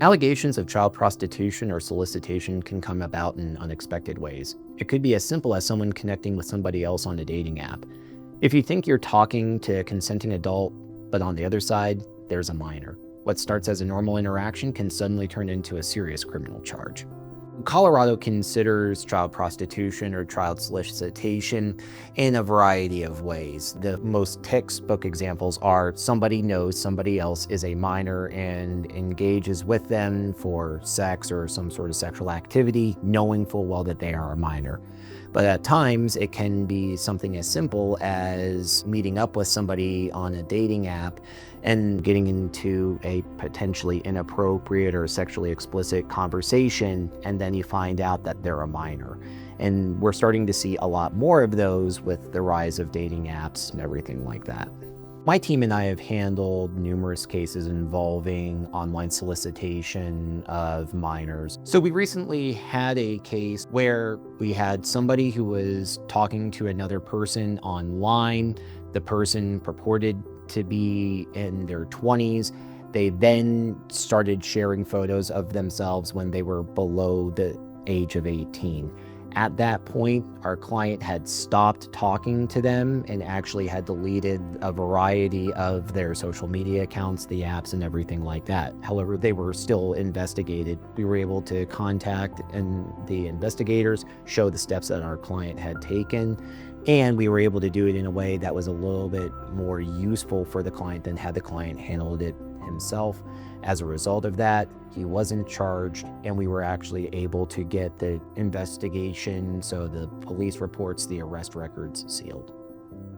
Allegations of child prostitution or solicitation can come about in unexpected ways. It could be as simple as someone connecting with somebody else on a dating app. If you think you're talking to a consenting adult, but on the other side, there's a minor, what starts as a normal interaction can suddenly turn into a serious criminal charge. Colorado considers child prostitution or child solicitation in a variety of ways. The most textbook examples are somebody knows somebody else is a minor and engages with them for sex or some sort of sexual activity, knowing full well that they are a minor. But at times, it can be something as simple as meeting up with somebody on a dating app and getting into a potentially inappropriate or sexually explicit conversation, and then you find out that they're a minor. And we're starting to see a lot more of those with the rise of dating apps and everything like that. My team and I have handled numerous cases involving online solicitation of minors. So we recently had a case where we had somebody who was talking to another person online. The person purported to be in their 20s. They then started sharing photos of themselves when they were below the age of 18. At that point, our client had stopped talking to them and actually had deleted a variety of their social media accounts, the apps, and everything like that. However, they were still investigated. We were able to contact the investigators, show the steps that our client had taken, and we were able to do it in a way that was a little bit more useful for the client than had the client handled it himself. As a result of that, he wasn't charged, and we were actually able to get the investigation, so the police reports, the arrest records sealed.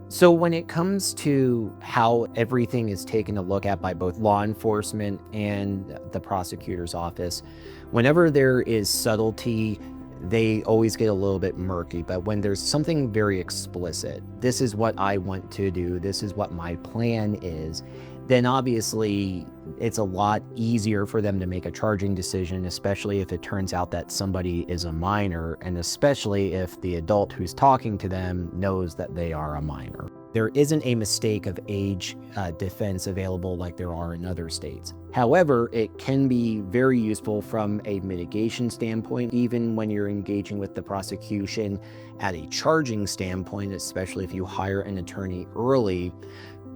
So when it comes to how everything is taken a look at by both law enforcement and the prosecutor's office, whenever there is subtlety, they always get a little bit murky. But when there's something very explicit, this is what I want to do, this is what my plan is, then obviously it's a lot easier for them to make a charging decision, especially if it turns out that somebody is a minor, and especially if the adult who's talking to them knows that they are a minor. There isn't a mistake of age defense available like there are in other states. However, it can be very useful from a mitigation standpoint, even when you're engaging with the prosecution at a charging standpoint, especially if you hire an attorney early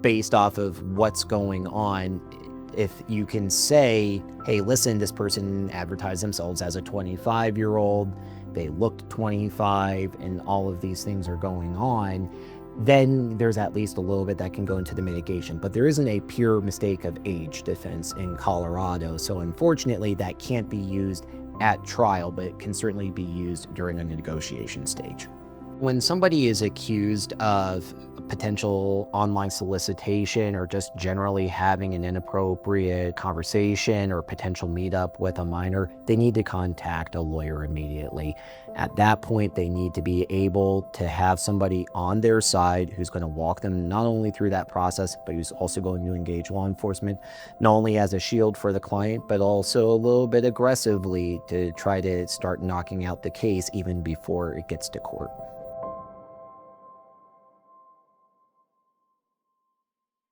based off of what's going on. If you can say, hey, listen, this person advertised themselves as a 25-year-old, they looked 25, and all of these things are going on, then there's at least a little bit that can go into the mitigation. But there isn't a pure mistake of age defense in Colorado, so unfortunately that can't be used at trial, but it can certainly be used during a negotiation stage. When somebody is accused of potential online solicitation or just generally having an inappropriate conversation or potential meetup with a minor, they need to contact a lawyer immediately. At that point, they need to be able to have somebody on their side who's going to walk them not only through that process, but who's also going to engage law enforcement, not only as a shield for the client, but also a little bit aggressively to try to start knocking out the case even before it gets to court.